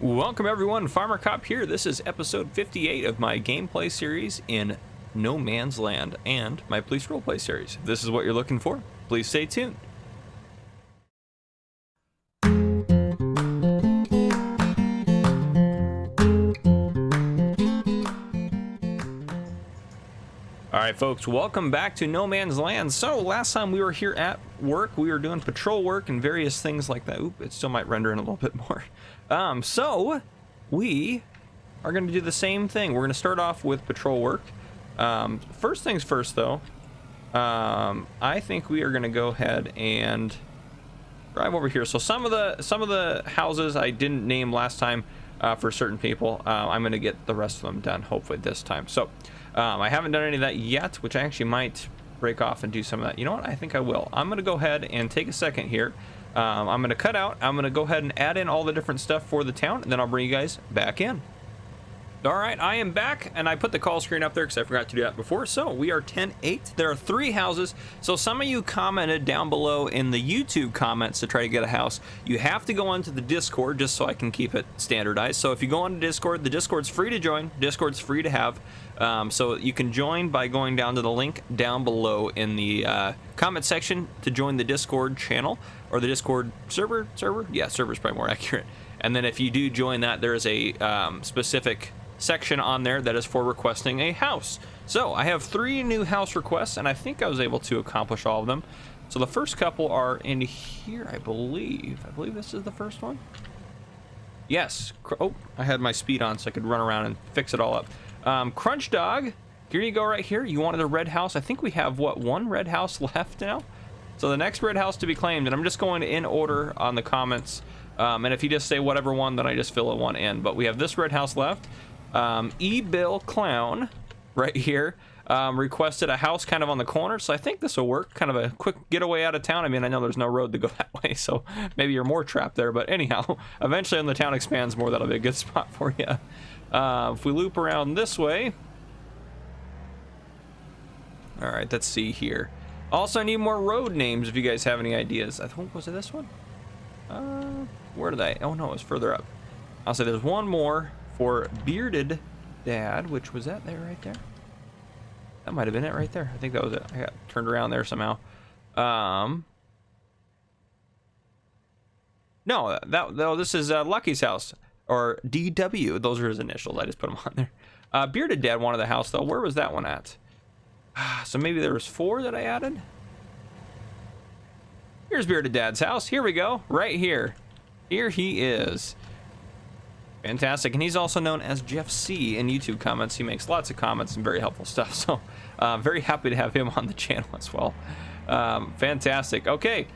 Welcome everyone, Farmer Cop here. This is episode 58 of my gameplay series in No Man's Land and my police roleplay series. If this is what you're looking for, please stay tuned. Alright folks, welcome back to No Man's Land. So last time we were here at work, we were doing patrol work and various things like that. Oop, it still might render in a little bit more. So we are going to do the same thing. We're going to start off with patrol work. First things first though, I think we are going to go ahead and drive over here. So some of the houses I didn't name last time for certain people. I'm going to get the rest of them done hopefully this time. So I haven't done any of that yet, which I actually might break off and do some of that. You know what? I think I will. I'm going to go ahead and take a second here. I'm going to cut out. I'm going to go ahead and add in all the different stuff for the town, and then I'll bring you guys back in. All right, I am back, and I put the call screen up there because I forgot to do that before. So we are 10-8. There are 3 houses. So some of you commented down below in the YouTube comments to try to get a house. You have to go onto the Discord just so I can keep it standardized. So if you go onto Discord, the Discord's free to join. Discord's free to have. So you can join by going down to the link down below in the comment section to join the Discord channel or the Discord server. Yeah, server's probably more accurate. And then if you do join that, there is a specific section on there that is for requesting a house. So I have 3 new house requests, and I think I was able to accomplish all of them. So the first couple are in here, I believe. I believe this is the first one. Yes. Oh, I had my speed on so I could run around and fix it all up. Crunch Dog, here you go right here. You wanted a red house. I think we have, what, 1 red house left now? So the next red house to be claimed, and I'm just going in order on the comments. And if you just say whatever one, then I just fill a 1 in. But we have this red house left. E-Bill Clown right here requested a house kind of on the corner, so I think this will work. Kind of a quick getaway out of town. I mean, I know there's no road to go that way, so maybe you're more trapped there, but anyhow, eventually when the town expands more, that'll be a good spot for you. If we loop around this way, all right, let's see here. Also, I need more road names if you guys have any ideas. I think, was it this one? Where did I? Oh no, it was further up. I'll say there's one more for Bearded Dad, which was that there right there? That might have been it right there. I think that was it. I got turned around there somehow. No, this is Lucky's house, or DW. Those are his initials. I just put them on there. Bearded Dad wanted the house though. Where was that one at? So maybe there was 4 that I added. Here's Bearded Dad's house. Here we go. Right here. Here he is. Fantastic. And he's also known as Jeff C in YouTube comments. He makes lots of comments and very helpful stuff. So very happy to have him on the channel as well. Fantastic. Okay.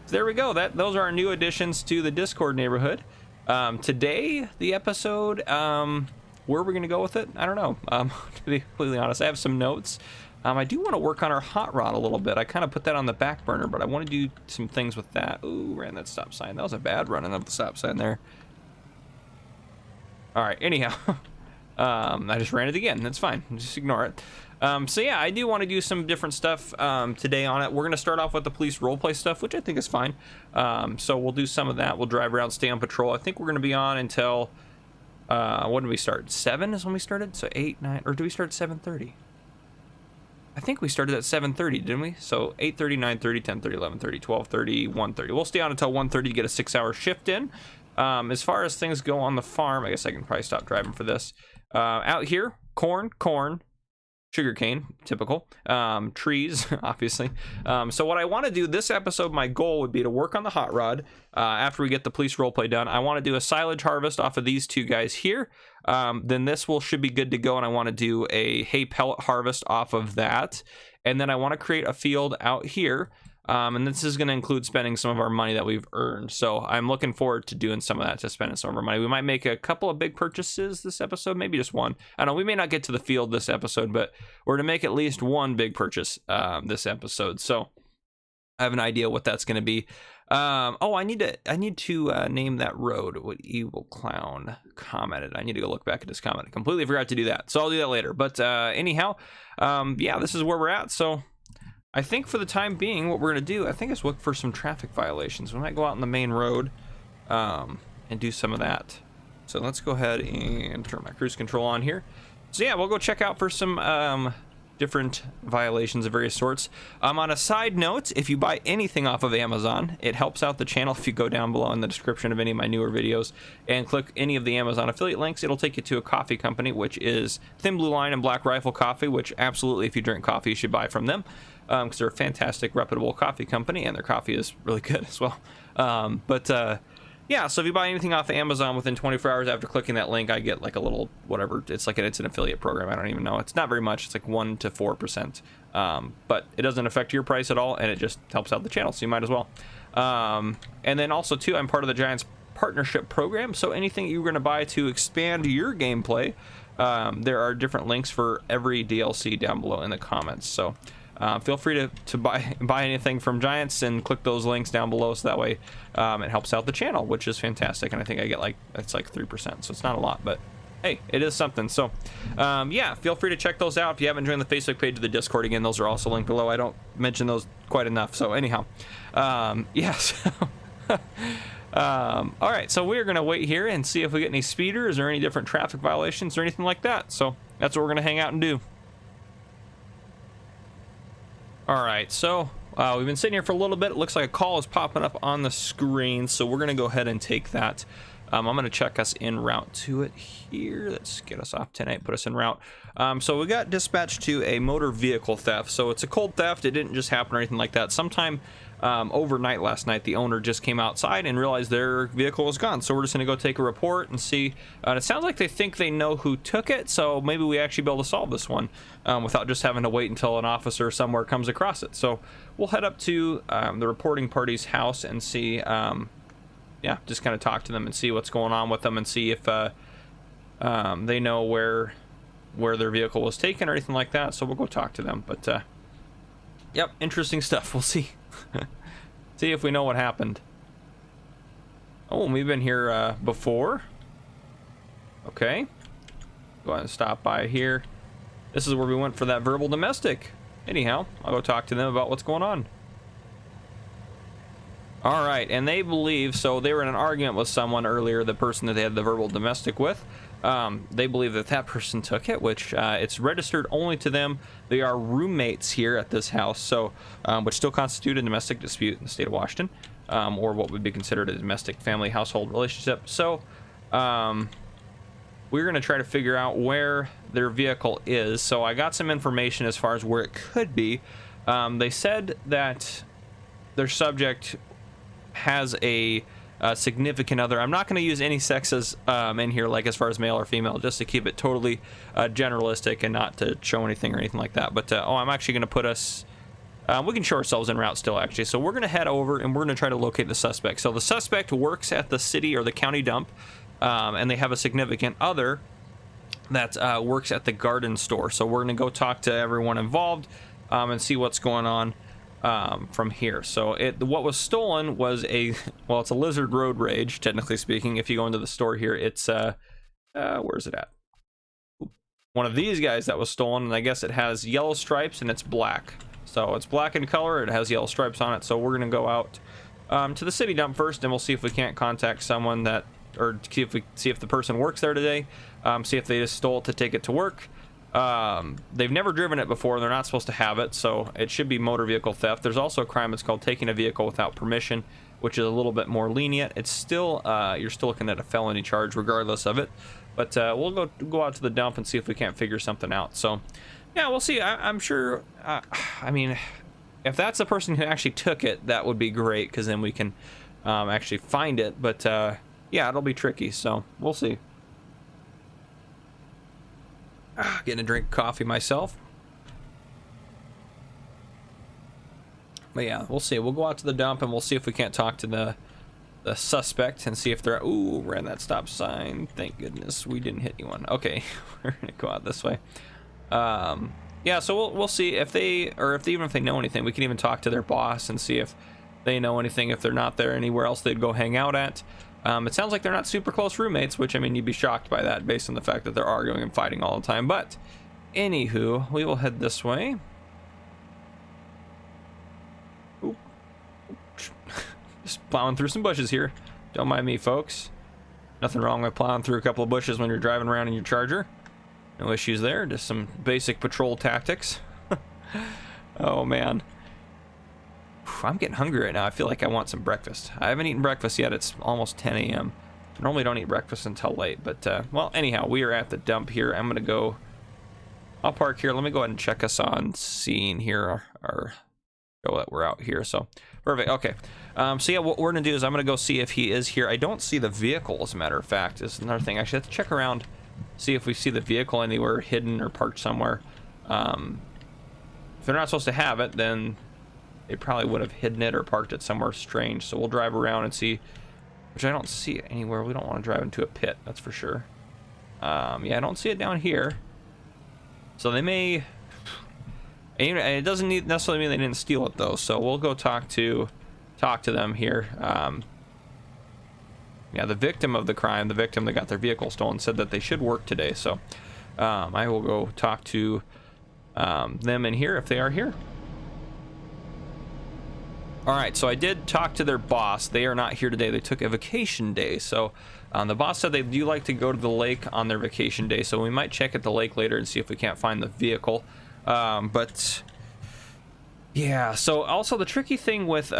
So there we go. Those are our new additions to the Discord neighborhood. Today, the episode, where are we going to go with it? I don't know. To be completely honest, I have some notes. I do want to work on our hot rod a little bit. I kind of put that on the back burner, but I want to do some things with that. Ooh, ran that stop sign. That was a bad running of the stop sign there. All right, anyhow, I just ran it again. That's fine. Just ignore it. So yeah, I do want to do some different stuff today on it. We're going to start off with the police roleplay stuff, which I think is fine. So we'll do some of that. We'll drive around, stay on patrol. I think we're going to be on until, when did we start? 7 is when we started? So 8, 9, or do we start at 7:30? I think we started at 7:30, didn't we? So 8:30, 9:30, 10:30, 11:30, 12:30, 1:30. We'll stay on until 1:30 to get a 6-hour shift in. As far as things go on the farm, I guess I can probably stop driving for this. Out here, corn, sugarcane, typical, trees, obviously. So what I want to do this episode, my goal would be to work on the hot rod. After we get the police roleplay done, I want to do a silage harvest off of these 2 guys here. Then this should be good to go, and I want to do a hay pellet harvest off of that. And then I want to create a field out here. And this is going to include spending some of our money that we've earned. So I'm looking forward to doing some of that, to spending some of our money. We might make a couple of big purchases this episode, maybe just 1. I don't know, we may not get to the field this episode, but we're to make at least 1 big purchase this episode. So I have an idea what that's going to be. Oh, I need to name that road. What Evil Clown commented. I need to go look back at this comment. I completely forgot to do that. So I'll do that later. But anyhow, yeah, this is where we're at. So I think for the time being, what we're going to do, I think is look for some traffic violations. We might go out on the main road and do some of that. So let's go ahead and turn my cruise control on here. So yeah, we'll go check out for some different violations of various sorts. On a side note, if you buy anything off of Amazon, it helps out the channel. If you go down below in the description of any of my newer videos and click any of the Amazon affiliate links, it'll take you to a coffee company, which is Thin Blue Line and Black Rifle Coffee, which absolutely, if you drink coffee, you should buy from them, because they're a fantastic, reputable coffee company, and their coffee is really good as well. Yeah, so if you buy anything off of Amazon within 24 hours after clicking that link, I get like a little whatever. It's like it's an affiliate program. I don't even know. It's not very much. It's like 1 to 4%. But it doesn't affect your price at all, and it just helps out the channel, so you might as well. And then also, too, I'm part of the Giants Partnership Program, so anything you're going to buy to expand your gameplay, there are different links for every DLC down below in the comments. So feel free to buy anything from Giants and click those links down below, so that way it helps out the channel, which is fantastic. And I think I get it's like 3%, so it's not a lot, but hey, it is something. So yeah, feel free to check those out. If you haven't joined the Facebook page or the Discord, again, those are also linked below. I don't mention those quite enough, so anyhow, yeah, so all right, so we're gonna wait here and see if we get any speeders or any different traffic violations or anything like that. So that's what we're gonna hang out and do. All right, so we've been sitting here for a little bit. It looks like a call is popping up on the screen, so we're gonna go ahead and take that. I'm gonna check us en route to it here. Let's get us off 10-8, put us en route. So we got dispatched to a motor vehicle theft. So it's a cold theft. It didn't just happen or anything like that. Sometime overnight last night, the owner just came outside and realized their vehicle was gone. So we're just gonna go take a report and see. It sounds like they think they know who took it, so maybe we actually be able to solve this one without just having to wait until an officer somewhere comes across it. So we'll head up to the reporting party's house and see, yeah, just kind of talk to them and see what's going on with them and see if they know where their vehicle was taken or anything like that. So we'll go talk to them. But yep, interesting stuff. We'll see. See if we know what happened. Oh, we've been here before. Okay, go ahead and stop by here. This is where we went for that verbal domestic. Anyhow, I'll go talk to them about what's going on. All right, and they believe, so they were in an argument with someone earlier, the person that they had the verbal domestic with. They believe that that person took it, which it's registered only to them. They are roommates here at this house, so which still constitute a domestic dispute in the state of Washington, or what would be considered a domestic family household relationship. So we're going to try to figure out where their vehicle is. So I got some information as far as where it could be. They said that their subject has a significant other. I'm not going to use any sexes in here, like as far as male or female, just to keep it totally generalistic and not to show anything or anything like that. But oh, I'm actually going to put us, we can show ourselves en route still, actually. So we're going to head over and we're going to try to locate the suspect. So the suspect works at the city or the county dump, and they have a significant other that works at the garden store. So we're going to go talk to everyone involved and see what's going on from here. So what was stolen was well, it's a Lizard Road Rage, technically speaking. If you go into the store here, it's where's it at? One of these guys that was stolen, and I guess it has yellow stripes and it's black. So it's black in color, it has yellow stripes on it. So we're gonna go out to the city dump first, and we'll see if we can't contact someone that, or see if the person works there today, see if they just stole it to take it to work. They've never driven it before. They're not supposed to have it, so it should be motor vehicle theft. There's also a crime that's called taking a vehicle without permission, which is a little bit more lenient. It's still you're still looking at a felony charge regardless of it. But we'll go out to the dump and see if we can't figure something out. So yeah, we'll see. I'm sure, I mean, if that's the person who actually took it, that would be great, because then we can actually find it. But yeah, it'll be tricky, so we'll see. Getting a drink of coffee myself. But yeah, we'll see. We'll go out to the dump and we'll see if we can't talk to the suspect and see if they're, ooh, ran that stop sign. Thank goodness we didn't hit anyone. Okay, we're gonna go out this way. Yeah, so we'll see if they, or if they, even if they know anything, we can even talk to their boss and see if they know anything, if they're not there anywhere else they'd go hang out at. It sounds like they're not super close roommates, which, I mean, you'd be shocked by that based on the fact that they're arguing and fighting all the time. But anywho, we will head this way. Oop. Just plowing through some bushes here. Don't mind me, folks. Nothing wrong with plowing through a couple of bushes when you're driving around in your Charger. No issues there. Just some basic patrol tactics. Oh man, I'm getting hungry right now. I feel like I want some breakfast. I haven't eaten breakfast yet. It's almost 10 a.m. I normally don't eat breakfast until late, but well, anyhow, we are at the dump here. I'm gonna go. I'll park here. Let me go ahead and check us on scene here. Our show that we're out here. So perfect. Okay. So yeah, what we're gonna do is I'm gonna go see if he is here. I don't see the vehicle, as a matter of fact. Is another thing. Actually, let's check around, see if we see the vehicle anywhere hidden or parked somewhere. If they're not supposed to have it, then they probably would have hidden it or parked it somewhere strange. So we'll drive around and see, which I don't see it anywhere. We don't want to drive into a pit, that's for sure. Yeah, I don't see it down here. So they may, and it doesn't necessarily mean they didn't steal it though. So we'll go talk to them here. Yeah, the victim of the crime, the victim that got their vehicle stolen, said that they should work today. So I will go talk to them in here if they are here. All right, so I did talk to their boss. They are not here today. They took a vacation day. So the boss said they do like to go to the lake on their vacation day. So we might check at the lake later and see if we can't find the vehicle. But yeah, so also the tricky thing with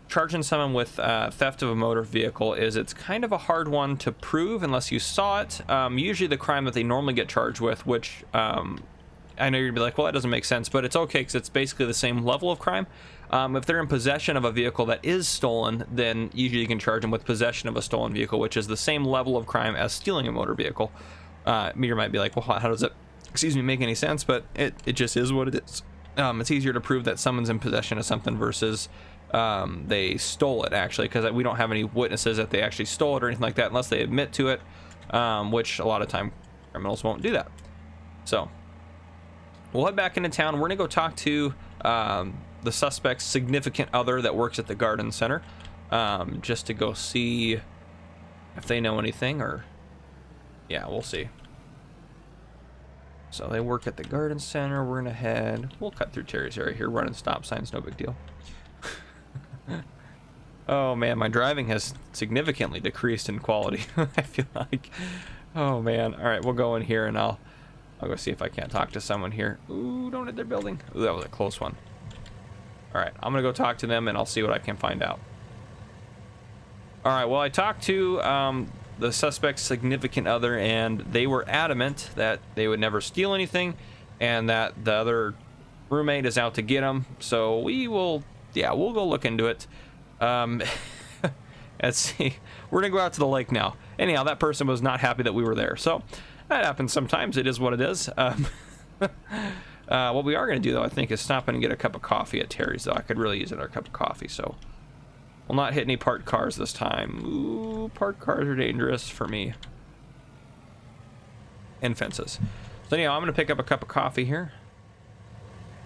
charging someone with theft of a motor vehicle is it's kind of a hard one to prove unless you saw it. Usually the crime that they normally get charged with, which I know you're gonna be like, well, that doesn't make sense, but it's okay because it's basically the same level of crime. If they're in possession of a vehicle that is stolen, then usually you can charge them with possession of a stolen vehicle, which is the same level of crime as stealing a motor vehicle. You might be like, well, how does it, make any sense? But it just is what it is. It's easier to prove that someone's in possession of something versus they stole it, actually, because we don't have any witnesses that they actually stole it or anything like that unless they admit to it, which a lot of time criminals won't do that. So we'll head back into town. We're gonna go talk to the suspect's significant other that works at the garden center, just to go see if they know anything, or yeah, we'll see. So they work at the garden center. We're gonna head, we'll cut through Terry's area here, running stop signs, no big deal. Oh man, my driving has significantly decreased in quality. I feel like, oh man. All right, we'll go in here and I'll go see if I can't talk to someone here. Ooh, don't hit their building. Ooh, that was a close one. All right, I'm gonna go talk to them and I'll see what I can find out. All right, well, I talked to the suspect's significant other, and they were adamant that they would never steal anything and that the other roommate is out to get them. So we will, yeah, we'll go look into it. Let's see. We're gonna go out to the lake now. Anyhow, that person was not happy that we were there. So that happens sometimes. It is what it is. What we are going to do, though, I think, is stop in and get a cup of coffee at Terry's, though. I could really use another cup of coffee, so we'll not hit any parked cars this time. Ooh, parked cars are dangerous for me. And fences. So anyhow, I'm going to pick up a cup of coffee here.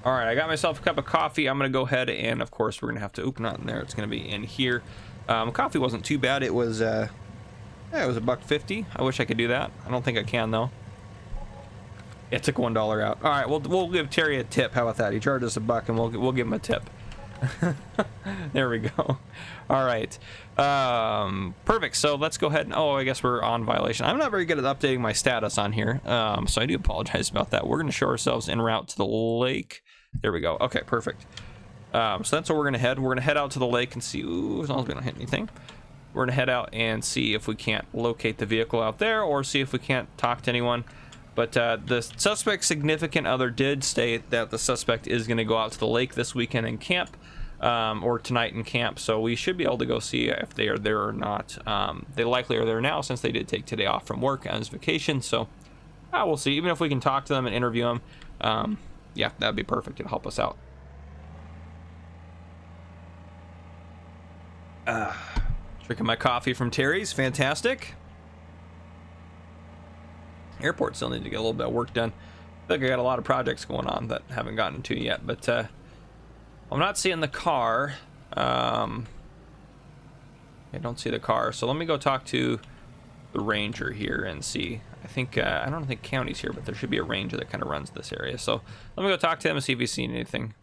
All right, I got myself a cup of coffee. I'm going to go ahead and, of course, we're going to have to, oop, not in there. It's going to be in here. Coffee wasn't too bad. It was, yeah, it was $1.50. I wish I could do that. I don't think I can, though. It took $1 out. All right, we'll give Terry a tip. How about that? He charged us $1 and we'll give him a tip. There we go. All right, perfect. So let's go ahead and, oh, I guess we're on violation. I'm not very good at updating my status on here, so I do apologize about that. We're going to show ourselves en route to the lake. There we go. Okay, perfect. So that's where we're going to head. We're going to head out to the lake and see. Ooh, as long as we don't hit anything. We're going to head out and see if we can't locate the vehicle out there, or see if we can't talk to anyone. But the suspect's significant other did state that the suspect is going to go out to the lake this weekend and camp, or tonight in camp. So we should be able to go see if they are there or not. They likely are there now since they did take today off from work as vacation. So we'll see. Even if we can talk to them and interview them, yeah, that'd be perfect. It'll help us out. Drinking my coffee from Terry's. Fantastic. Airport still need to get a little bit of work done. I think I got a lot of projects going on that haven't gotten to yet, but I'm not seeing the car. I don't see the car, so let me go talk to the ranger here and see. I think I don't think county's here, but there should be a ranger that kind of runs this area. So let me go talk to him and see if he's seen anything.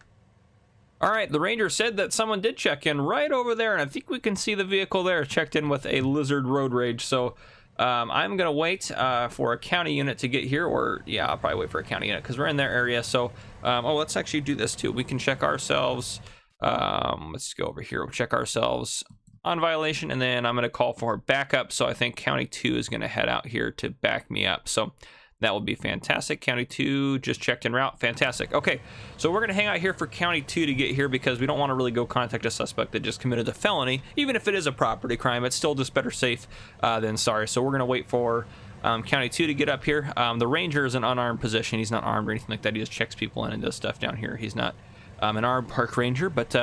All right, the ranger said that someone did check in right over there, and I think we can see the vehicle there checked in with a lizard road rage. So I'm gonna wait for a county unit to get here, or yeah, I'll probably wait for a county unit because we're in their area. So oh, let's actually do this too. We can check ourselves. Let's go over here. We'll check ourselves on violation, and then I'm gonna call for backup. So I think County 2 is gonna head out here to back me up. So that will be fantastic. County 2 just checked en route. Fantastic. Okay, so we're going to hang out here for County 2 to get here because we don't want to really go contact a suspect that just committed a felony. Even if it is a property crime, it's still just better safe than sorry. So we're going to wait for County 2 to get up here. The ranger is an unarmed position. He's not armed or anything like that. He just checks people in and does stuff down here. He's not an armed park ranger, but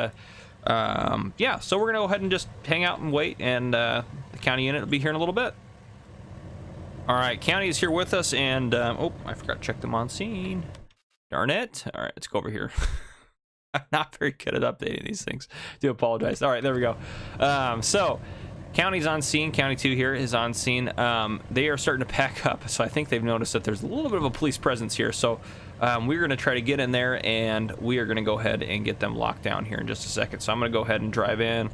yeah, so we're going to go ahead and just hang out and wait, and the county unit will be here in a little bit. All right, county is here with us, and oh, I forgot to check them on scene. Darn it. All right, let's go over here. I'm not very good at updating these things. Do apologize. All right, there we go. So county's on scene. County 2 here is on scene. They are starting to pack up, so I think they've noticed that there's a little bit of a police presence here. So we're going to try to get in there, and we are going to go ahead and get them locked down here in just a second. So I'm going to go ahead and drive in,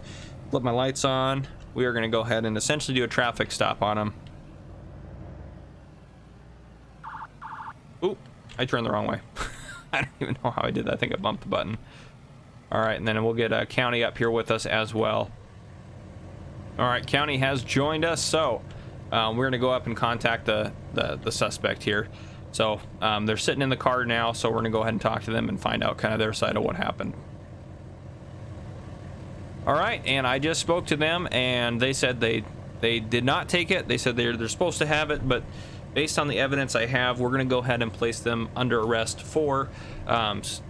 flip my lights on. We are going to go ahead and essentially do a traffic stop on them. Ooh, I turned the wrong way. I don't even know how I did that. I think I bumped the button. All right, and then we'll get county up here with us as well. All right, county has joined us, so we're gonna go up and contact the suspect here. So they're sitting in the car now, so we're gonna go ahead and talk to them and find out kind of their side of what happened. All right, and I just spoke to them, and they said they did not take it. They said they're supposed to have it, but based on the evidence I have, we're going to go ahead and place them under arrest for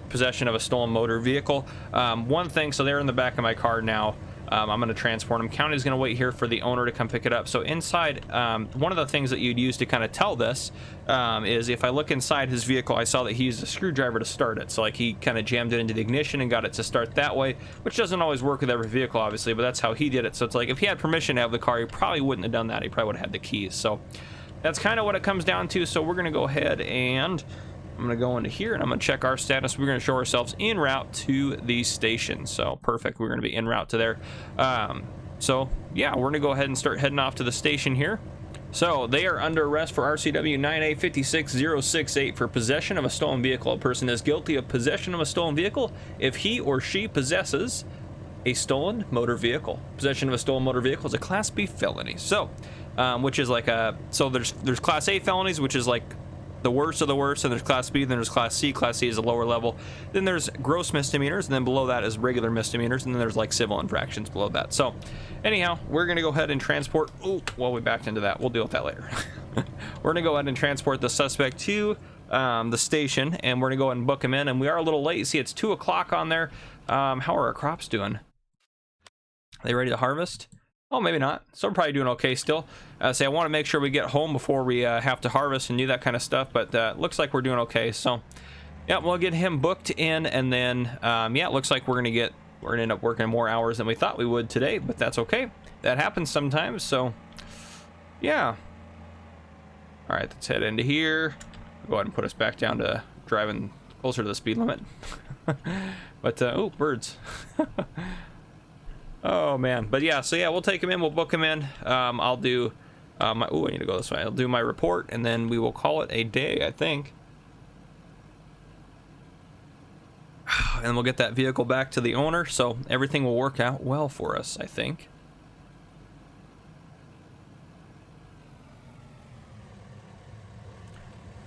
possession of a stolen motor vehicle. One thing, so they're in the back of my car now. I'm going to transport them. County's going to wait here for the owner to come pick it up. So inside, one of the things that you'd use to kind of tell this is if I look inside his vehicle, I saw that he used a screwdriver to start it. So like he kind of jammed it into the ignition and got it to start that way, which doesn't always work with every vehicle, obviously, but that's how he did it. So it's like if he had permission to have the car, he probably wouldn't have done that. He probably would have had the keys. So that's kind of what it comes down to. So we're going to go ahead and I'm going to go into here and I'm going to check our status. We're going to show ourselves en route to the station. So perfect. We're going to be en route to there. So yeah, we're going to go ahead and start heading off to the station here. So they are under arrest for RCW 9A56068 for possession of a stolen vehicle. A person is guilty of possession of a stolen vehicle if he or she possesses a stolen motor vehicle. Possession of a stolen motor vehicle is a Class B felony. So which is like so there's Class A felonies, which is like the worst of the worst, and there's Class B, then there's Class C. Class C is a lower level. Then there's gross misdemeanors, and then below that is regular misdemeanors, and then there's like civil infractions below that. So anyhow, we're gonna go ahead and transport, oh, well, we backed into that. We'll deal with that later. We're gonna go ahead and transport the suspect to the station, and we're gonna go ahead and book him in, and we are a little late. You see, it's 2 o'clock on there. How are our crops doing? Are they ready to harvest? Oh, maybe not. So we're probably doing okay still. Say I want to make sure we get home before we have to harvest and do that kind of stuff, but looks like we're doing okay. So yeah, we'll get him booked in, and then yeah, it looks like we're gonna end up working more hours than we thought we would today, but that's okay. That happens sometimes. So yeah. All right, let's head into here. Go ahead and put us back down to driving closer to the speed limit. But oh, birds. Oh man, but yeah, so yeah, we'll take him in, we'll book him in. I'll do my, oh, I need to go this way. I'll do my report, and then we will call it a day, I think. And we'll get that vehicle back to the owner, so everything will work out well for us, I think.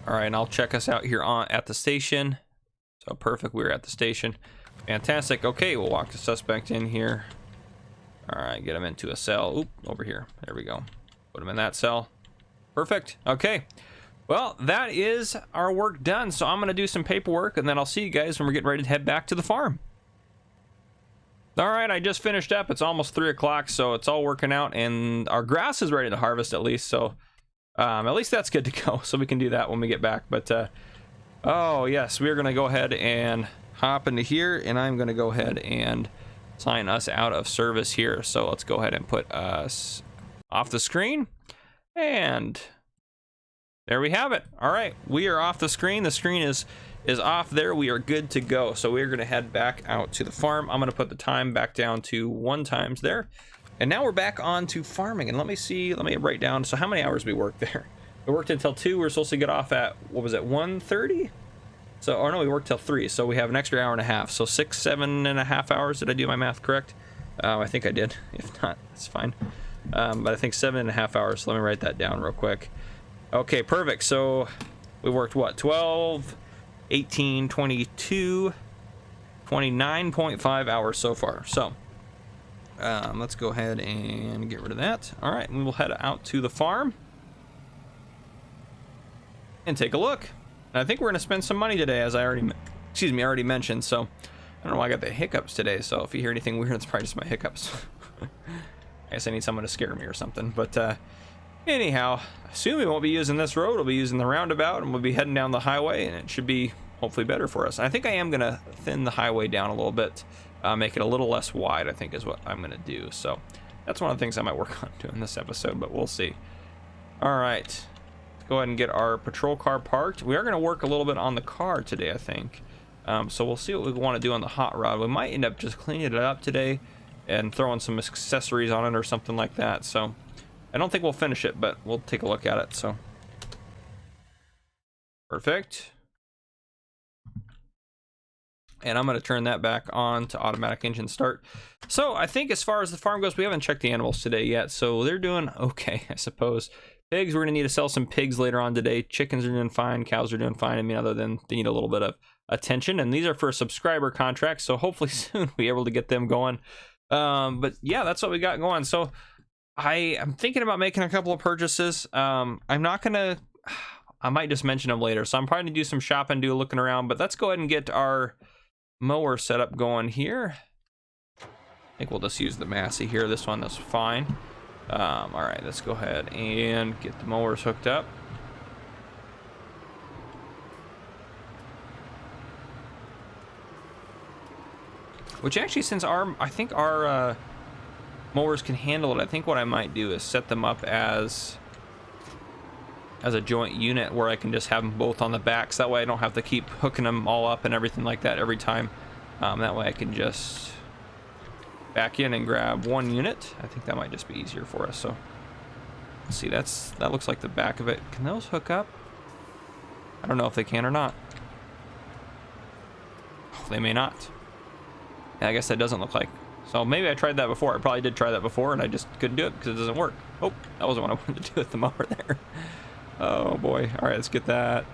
All right, and I'll check us out here at the station. So perfect, we're at the station. Fantastic. Okay, we'll walk the suspect in here. All right, get him into a cell. Oop, over here. There we go. Put him in that cell. Perfect. Okay. Well, that is our work done. So I'm going to do some paperwork, and then I'll see you guys when we're getting ready to head back to the farm. All right, I just finished up. It's almost 3 o'clock, so it's all working out, and our grass is ready to harvest at least. So at least that's good to go. So we can do that when we get back. But oh yes, we're going to go ahead and hop into here, and I'm going to go ahead and sign us out of service here. So let's go ahead and put us off the screen, and there we have it. All right, we are off the screen. The screen is off there. We are good to go. So we're going to head back out to the farm. I'm going to put the time back down to 1 times there. And now we're back on to farming. And let me see, let me write down. So how many hours we worked there? We worked until 2. We're supposed to get off at, what was it, 1:30? So, or no, we worked till 3. So we have an extra hour and a half. So 6, 7.5 hours. Did I do my math correct? I think I did. If not, it's fine. But I think 7.5 hours. So let me write that down real quick. Okay, perfect. So we worked what? 12, 18, 22, 29.5 hours so far. So let's go ahead and get rid of that. All right, we will head out to the farm and take a look. And I think we're going to spend some money today, as I already mentioned. So I don't know why I got the hiccups today. So if you hear anything weird, it's probably just my hiccups. I guess I need someone to scare me or something. But anyhow, I assume we won't be using this road. We'll be using the roundabout, and we'll be heading down the highway, and it should be hopefully better for us. And I think I am going to thin the highway down a little bit, make it a little less wide, I think is what I'm going to do. So that's one of the things I might work on doing this episode, but we'll see. All right, let's go ahead and get our patrol car parked. We are going to work a little bit on the car today, I think. So we'll see what we want to do on the hot rod. We might end up just cleaning it up today and throwing some accessories on it or something like that. So I don't think we'll finish it, but we'll take a look at it. So perfect. And I'm going to turn that back on to automatic engine start. So I think as far as the farm goes, we haven't checked the animals today yet. So they're doing okay, I suppose. Pigs, we're going to need to sell some pigs later on today. Chickens are doing fine. Cows are doing fine. I mean, other than they need a little bit of attention. And these are for subscriber contracts. So hopefully soon we'll be able to get them going. But yeah, that's what we got going. So I am thinking about making a couple of purchases. I'm not going to... I might just mention them later. So I'm probably going to do some shopping, do looking around. But let's go ahead and get our mower setup going here. I think we'll just use the Massey here. This one, that's fine. All right, let's go ahead and get the mowers hooked up. Which actually, since I think our mowers can handle it, I think what I might do is set them up as a joint unit where I can just have them both on the backs. That way I don't have to keep hooking them all up and everything like that every time. That way I can just back in and grab one unit. I think that might just be easier for us. So let's see, that looks like the back of it. Can those hook up? I don't know if they can or not. Oh, they may not. Yeah, I guess that doesn't look like. So maybe I tried that before. I probably did try that before and I just couldn't do it because it doesn't work. Oh, that wasn't what I wanted to do with the mower there. Oh boy. All right, let's get that.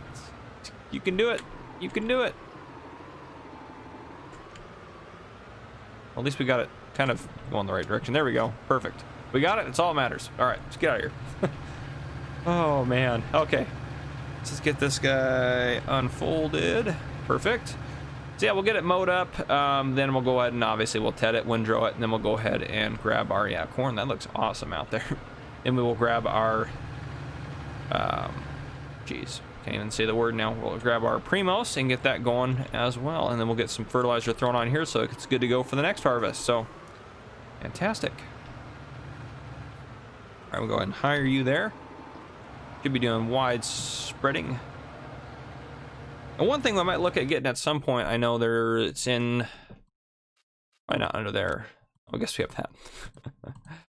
You can do it. You can do it. Well, at least we got it kind of going the right direction. There we go. Perfect. We got it. It's all that matters. All right, let's get out of here. Oh man. Okay. Let's just get this guy unfolded. Perfect. So yeah, we'll get it mowed up. Then we'll go ahead and obviously we'll ted it, windrow it, and then we'll go ahead and grab our corn. That looks awesome out there. And we will grab our geez, can't even say the word now. We'll grab our Primos and get that going as well, and then we'll get some fertilizer thrown on here so it's good to go for the next harvest. So fantastic. All right, we'll go ahead and hire you there. Should be doing wide spreading. And one thing I might look at getting at some point, I know it's in, why not under there? I guess we have that.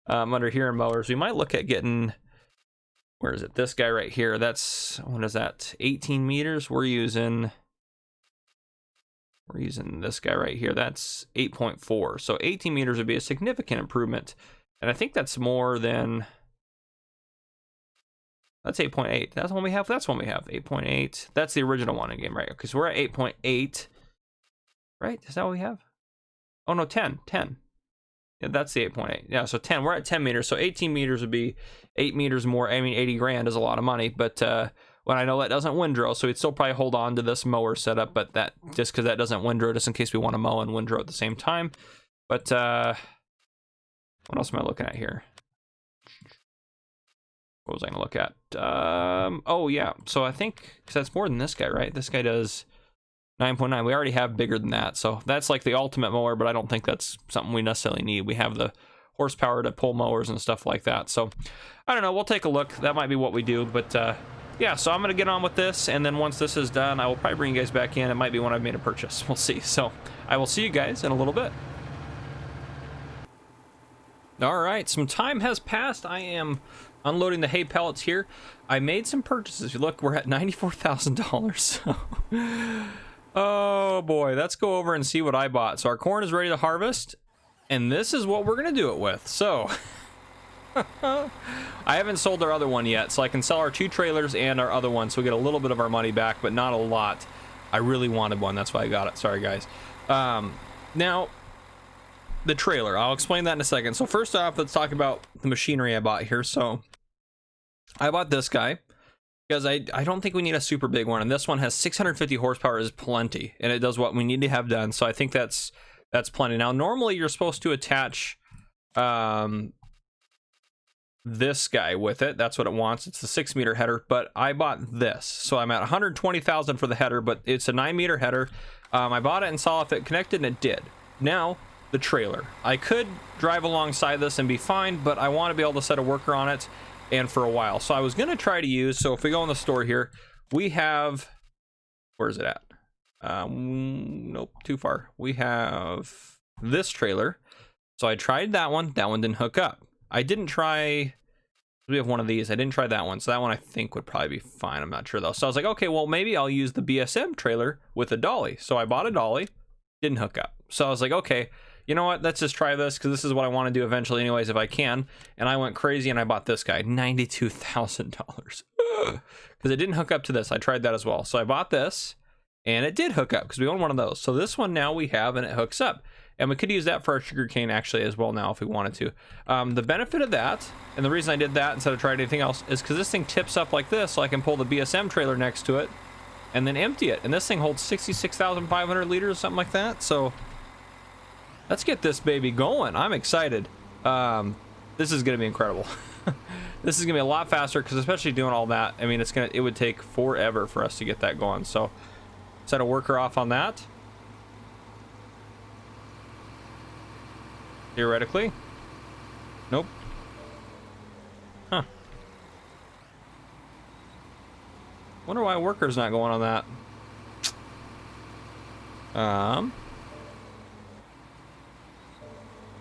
Under here in mowers, we might look at getting, where is it? This guy right here. That's, what is that? 18 meters. We're using this guy right here. That's 8.4. So 18 meters would be a significant improvement. And I think that's more than, that's 8.8. That's one we have. That's one we have. 8.8. That's the original one in game, right? Okay, so we're at 8.8. Right? Is that what we have? Oh no, 10. 10. Yeah, that's the 8.8. Yeah, so 10. We're at 10 meters. So 18 meters would be 8 meters more. I mean, 80 grand is a lot of money, but when I know that doesn't windrow, so we'd still probably hold on to this mower setup, but that just because that doesn't windrow, just in case we want to mow and windrow at the same time. But what else am I looking at here? What was I gonna look at? Oh yeah, so I think because that's more than this guy, right? This guy does 9.9. We already have bigger than that, so that's like the ultimate mower, but I don't think that's something we necessarily need. We have the horsepower to pull mowers and stuff like that. So I don't know, we'll take a look. That might be what we do, but yeah, so I'm gonna get on with this, and then once this is done, I will probably bring you guys back in. It might be when I've made a purchase. We'll see. So I will see you guys in a little bit. All right, some time has passed. I am unloading the hay pellets here. I made some purchases. You look, we're at $94,000. Oh boy, let's go over and see what I bought. So our corn is ready to harvest, and this is what we're gonna do it with. So I haven't sold our other one yet, so I can sell our 2 trailers and our other one, so we get a little bit of our money back, but not a lot. I really wanted one, that's why I got it. Sorry guys. Now the trailer, I'll explain that in a second. So first off, let's talk about the machinery I bought here. So I bought this guy because I don't think we need a super big one, and this one has 650 horsepower is plenty, and it does what we need to have done. So I think that's plenty. Now normally you're supposed to attach this guy with it. That's what it wants. It's the 6-meter header, but I bought this, so I'm at 120,000 for the header, but it's a 9-meter header. I bought it and saw if it connected, and it did. Now the trailer, I could drive alongside this and be fine, but I want to be able to set a worker on it and for a while. So I was going to try to use, so if we go in the store here, we have, where is it at? Nope, too far. We have this trailer. So I tried that one didn't hook up. I didn't try, we have one of these, I didn't try that one, so that one I think would probably be fine. I'm not sure though. So I was like, okay, well maybe I'll use the BSM trailer with a dolly. So I bought a dolly, didn't hook up. So I was like, okay, you know what, let's just try this, because this is what I want to do eventually anyways if I can. And I went crazy and I bought this guy, $92,000, because it didn't hook up to this. I tried that as well. So I bought this and it did hook up because we own one of those. So this one now we have, and it hooks up, and we could use that for our sugarcane actually as well now if we wanted to. The benefit of that, and the reason I did that instead of trying anything else, is because this thing tips up like this, so I can pull the BSM trailer next to it and then empty it. And this thing holds 66,500 liters, something like that. So let's get this baby going. I'm excited. This is gonna be incredible. This is gonna be a lot faster, because especially doing all that, I mean, it would take forever for us to get that going. So set a worker off on that. Theoretically. Nope. Huh. Wonder why a worker's not going on that.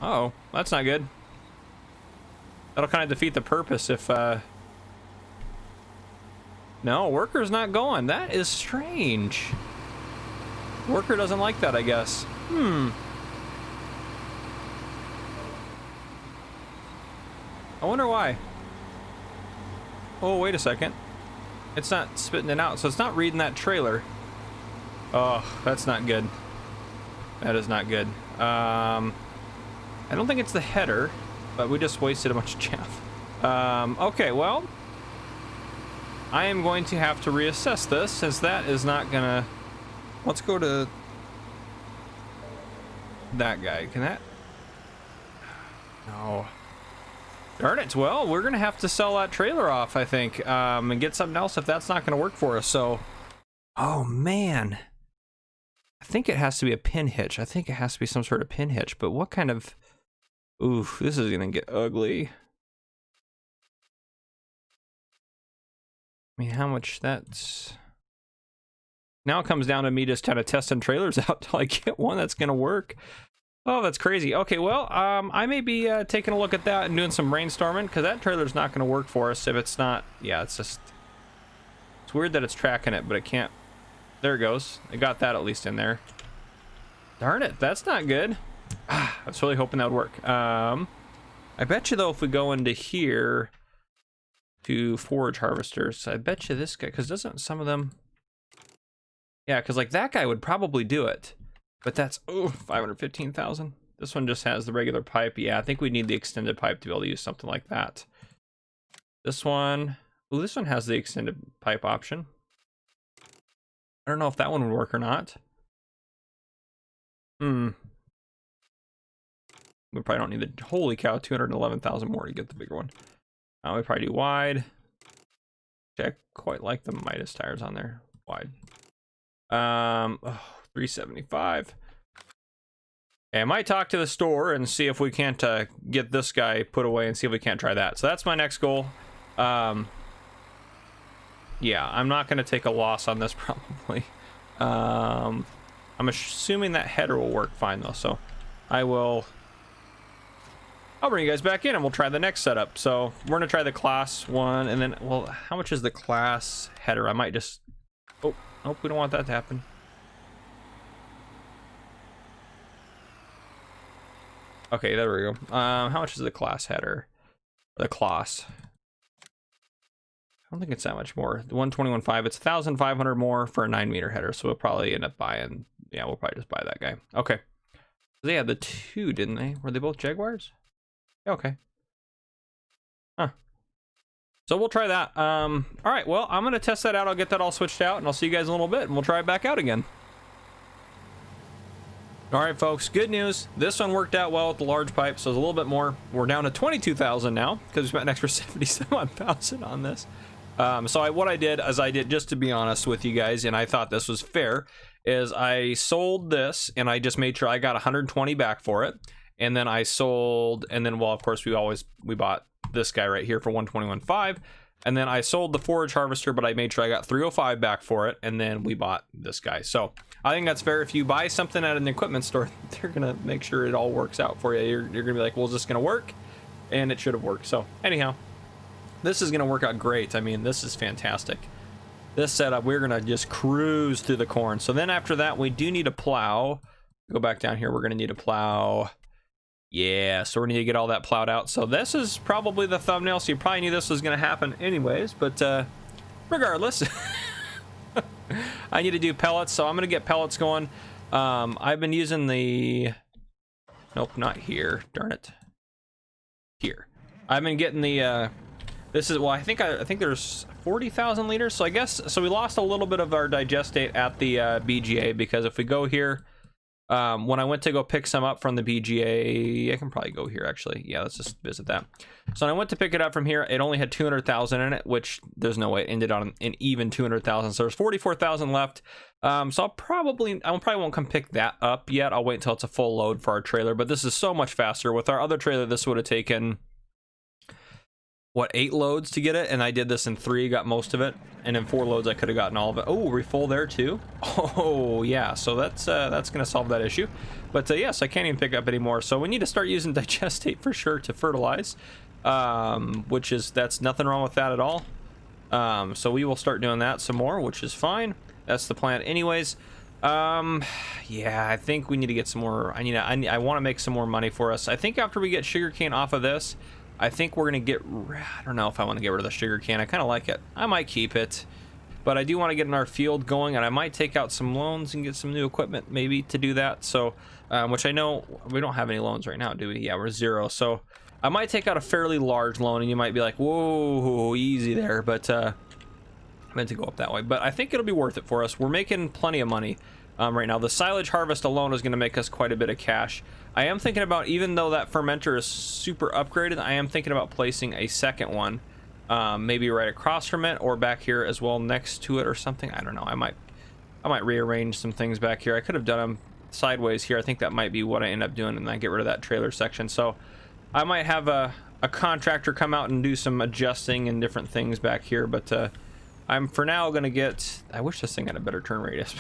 Uh-oh, that's not good. That'll kind of defeat the purpose if no, worker's not going. That is strange. Worker doesn't like that, I guess. I wonder why. Oh, wait a second. It's not spitting it out, so it's not reading that trailer. Oh, that's not good. That is not good. I don't think it's the header, but we just wasted a bunch of chaff. Okay, well, I am going to have to reassess this, since that is not gonna... Let's go to that guy. Can that... No. Darn it. Well, we're gonna have to sell that trailer off, I think, and get something else if that's not gonna work for us. So, oh man, I think it has to be a pin hitch. I think it has to be some sort of pin hitch, but what kind of... Oof, this is gonna get ugly. I mean, how much that's... Now it comes down to me just kind of testing trailers out till I get one that's gonna work. Oh, that's crazy. Okay, well, I may be taking a look at that and doing some brainstorming, because that trailer's not gonna work for us if it's not... Yeah, it's just... It's weird that it's tracking it, but it can't... There it goes. I got that at least in there. Darn it, that's not good. I was really hoping that would work. I bet you though, if we go into here to forage harvesters, I bet you this guy, because doesn't some of them... Yeah, because like that guy would probably do it, but that's 515,000. This one just has the regular pipe. Yeah, I think we need the extended pipe to be able to use something like that. This one, this one has the extended pipe option. I don't know if that one would work or not. We probably don't need the... Holy cow, 211,000 more to get the bigger one. We probably do wide. I quite like the Midas tires on there. Wide. 375. Okay, I might talk to the store and see if we can't get this guy put away and see if we can't try that. So that's my next goal. yeah, I'm not going to take a loss on this probably. I'm assuming that header will work fine though, so I'll bring you guys back in and we'll try the next setup. So we're going to try the class one, and then, well, how much is the class header? I might just, oh, we don't want that to happen. Okay, there we go. How much is the class header? The class. I don't think it's that much more. The 121.5, it's 1,500 more for a 9-meter header, so we'll probably end up buying, yeah, we'll probably just buy that guy. Okay. They had the 2, didn't they? Were they both Jaguars? Okay. Huh. So we'll try that. All right, well, I'm going to test that out. I'll get that all switched out, and I'll see you guys in a little bit, and we'll try it back out again. All right, folks, good news. This one worked out well with the large pipe, so it's a little bit more. We're down to 22,000 now because we spent an extra 77,000 on this. So what I did, just to be honest with you guys, and I thought this was fair, is I sold this, and I just made sure I got 120 back for it. And then I sold, and then, well, of course, we bought this guy right here for 121.5. And then I sold the forage harvester, but I made sure I got 305 back for it, and then we bought this guy. So I think that's fair. If you buy something at an equipment store, they're gonna make sure it all works out for you. You're gonna be like, well, is this gonna work? And it should have worked. So anyhow, this is gonna work out great. I mean, this is fantastic. This setup, we're gonna just cruise through the corn. So then after that, we do need a plow. Go back down here. We're gonna need a plow. Yeah, so we need to get all that plowed out. So this is probably the thumbnail, so you probably knew this was going to happen anyways, but regardless, I need to do pellets, so I'm going to get pellets going. I've been using the, nope, not here, darn it, here. I've been getting the, this is, well, I think there's 40,000 liters, so I guess, so we lost a little bit of our digestate at the BGA, because if we go here, when I went to go pick some up from the BGA, I can probably go here actually. Yeah, let's just visit that. So when I went to pick it up from here, it only had 200,000 in it, which there's no way it ended on an even 200,000. So there's 44,000 left. So I probably won't come pick that up yet. I'll wait until it's a full load for our trailer, but this is so much faster. With our other trailer, this would have taken, what, 8 loads to get it, and I did this in 3, got most of it, and in 4 loads I could have gotten all of it. Oh, we're full there too. Oh yeah, so that's gonna solve that issue. But yes, I can't even pick up anymore, so we need to start using digestate for sure to fertilize, that's nothing wrong with that at all. So we will start doing that some more, which is fine. That's the plan anyways. Yeah, I think we need to get some more. I want to make some more money for us. I think after we get sugarcane off of this, I think we're gonna get, I don't know if I want to get rid of the sugar can. I kind of like it. I might keep it, but I do want to get in our field going, and I might take out some loans and get some new equipment maybe to do that. So, which I know we don't have any loans right now, do we? Yeah, we're 0. So I might take out a fairly large loan, and you might be like, whoa, easy there, but I meant to go up that way. But I think it'll be worth it for us. We're making plenty of money right now. The silage harvest alone is going to make us quite a bit of cash. I am thinking about, even though that fermenter is super upgraded, I am thinking about placing a second one, maybe right across from it or back here as well next to it or something. I don't know. I might rearrange some things back here. I could have done them sideways here. I think that might be what I end up doing, and then get rid of that trailer section. So I might have a contractor come out and do some adjusting and different things back here, but I'm for now gonna get, I wish this thing had a better turn radius.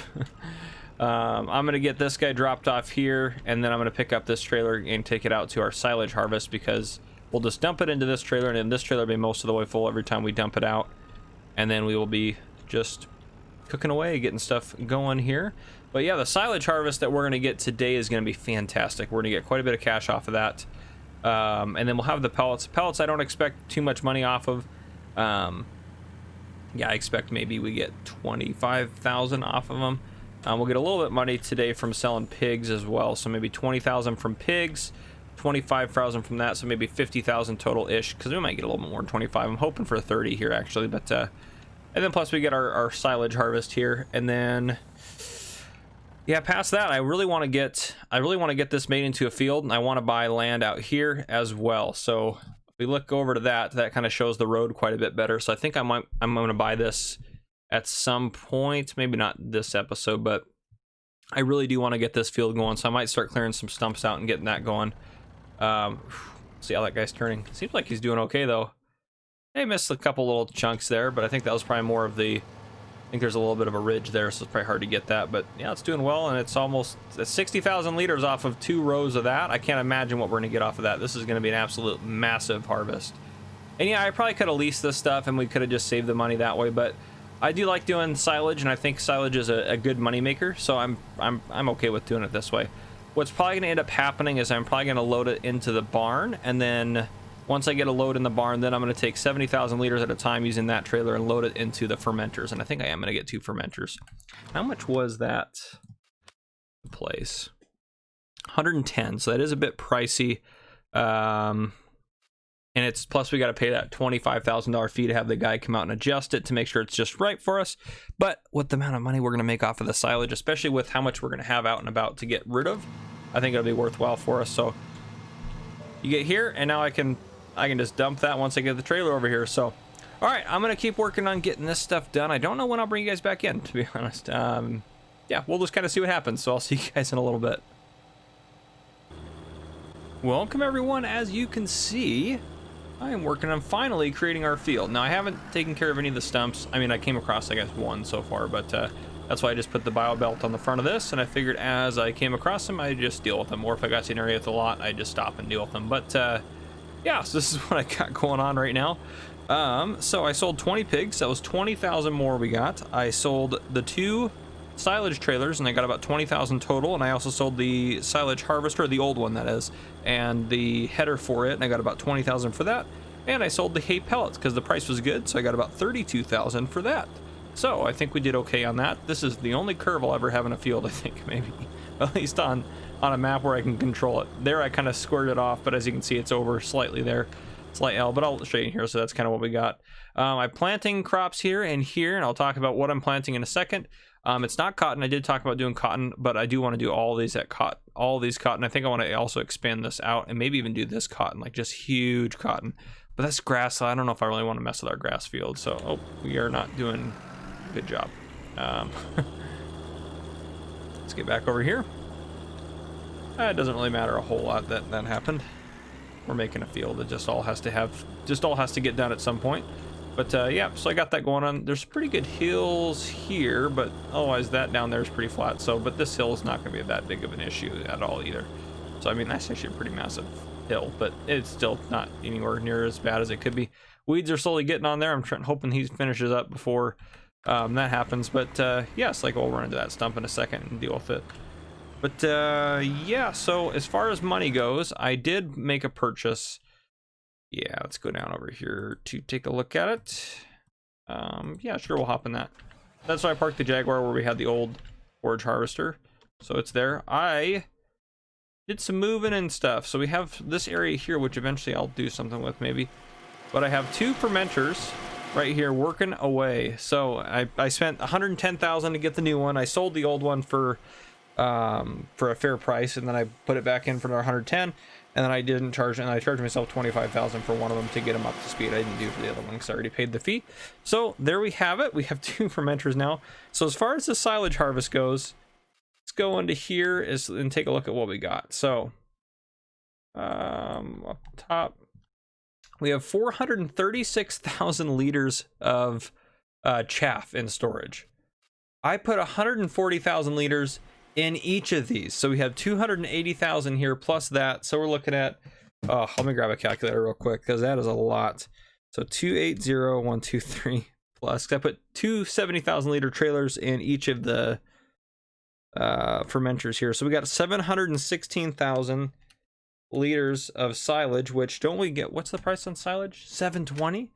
I'm gonna get this guy dropped off here, and then I'm gonna pick up this trailer and take it out to our silage harvest, because we'll just dump it into this trailer, and then this trailer will be most of the way full every time we dump it out, and then we will be just cooking away, getting stuff going here. But yeah, the silage harvest that we're gonna get today is gonna be fantastic. We're gonna get quite a bit of cash off of that, and then we'll have the pellets. I don't expect too much money off of. Yeah, I expect maybe we get 25,000 off of them. We'll get a little bit of money today from selling pigs as well, so maybe 20,000 from pigs, 25,000 from that, so maybe 50,000 total-ish, because we might get a little bit more than 25. I'm hoping for 30 here actually, but and then plus we get our silage harvest here, and then yeah, past that, I really want to get this made into a field, and I want to buy land out here as well. So if we look over to that kind of shows the road quite a bit better. So I think I'm going to buy this at some point, maybe not this episode, but I really do want to get this field going, so I might start clearing some stumps out and getting that going. See how that guy's turning. Seems like he's doing okay though. They missed a couple little chunks there, but I think that was probably more of the, I think there's a little bit of a ridge there, so it's probably hard to get that. But yeah, it's doing well, and it's almost 60,000 liters off of 2 rows of that. I can't imagine what we're gonna get off of that. This is gonna be an absolute massive harvest. And yeah, I probably could have leased this stuff and we could have just saved the money that way, but I do like doing silage, and I think silage is a good money maker, so I'm okay with doing it this way. What's probably gonna end up happening is I'm probably gonna load it into the barn, and then once I get a load in the barn, then I'm gonna take 70,000 liters at a time using that trailer and load it into the fermenters, and I think I am gonna get 2 fermenters. How much was that place? 110, so that is a bit pricey. And it's, plus we got to pay that $25,000 fee to have the guy come out and adjust it to make sure it's just right for us. But with the amount of money we're going to make off of the silage, especially with how much we're going to have out and about to get rid of, I think it'll be worthwhile for us. So you get here, and now I can just dump that once I get the trailer over here. So, all right, I'm going to keep working on getting this stuff done. I don't know when I'll bring you guys back in, to be honest. Yeah, we'll just kind of see what happens. So I'll see you guys in a little bit. Welcome, everyone. As you can see, I am working on finally creating our field. Now, I haven't taken care of any of the stumps. I mean, I came across, I guess, 1 so far, but that's why I just put the bio belt on the front of this, and I figured as I came across them, I'd just deal with them. Or if I got to an area with a lot, I'd just stop and deal with them. But yeah, so this is what I got going on right now. So I sold 20 pigs. That was 20,000 more we got. I sold the 2 silage trailers, and I got about 20,000 total, and I also sold the silage harvester, the old one that is, and the header for it, and I got about 20,000 for that. And I sold the hay pellets because the price was good, so I got about 32,000 for that. So I think we did okay on that. This is the only curve I'll ever have in a field, I think, maybe, at least on a map where I can control it. There I kind of squared it off, but as you can see, it's over slightly there, slight L, but I'll show you here. So that's kind of what we got. I'm planting crops here and here, and I'll talk about what I'm planting in a second. It's not cotton. I did talk about doing cotton, but I do want to do all these cotton. I think I want to also expand this out and maybe even do this cotton, like just huge cotton. But that's grass, so I don't know if I really want to mess with our grass field. So, oh, we are not doing a good job. Let's get back over here. It doesn't really matter a whole lot that happened. We're making a field. It just all has to get done at some point. But yeah, so I got that going on. There's pretty good hills here, but otherwise that down there is pretty flat. So, but this hill is not going to be that big of an issue at all either. So I mean, that's actually a pretty massive hill, but it's still not anywhere near as bad as it could be. Weeds are slowly getting on there. I'm hoping he finishes up before that happens. But yes, like we'll run into that stump in a second and deal with it. But yeah, so as far as money goes, I did make a purchase. Yeah, let's go down over here to take a look at it. Yeah, sure, we'll hop in that. That's why I parked the Jaguar where we had the old forage harvester. So it's there. I did some moving and stuff. So we have this area here, which eventually I'll do something with maybe. But I have 2 fermenters right here working away. So I spent 110,000 to get the new one. I sold the old one for a fair price, and then I put it back in for another 110. And then I didn't charge, and I charged myself 25,000 for one of them to get them up to speed. I didn't do for the other one because I already paid the fee. So there we have it. We have 2 fermenters now. So as far as the silage harvest goes, let's go into here and take a look at what we got. So up top, we have 436,000 liters of chaff in storage. I put 140,000 liters in each of these, so we have 280,000 here plus that. So we're looking at, oh, let me grab a calculator real quick because that is a lot. So 280,123 plus, I put 270,000 liter trailers in each of the fermenters here. So we got 716,000 liters of silage, which don't we get, what's the price on silage? 720.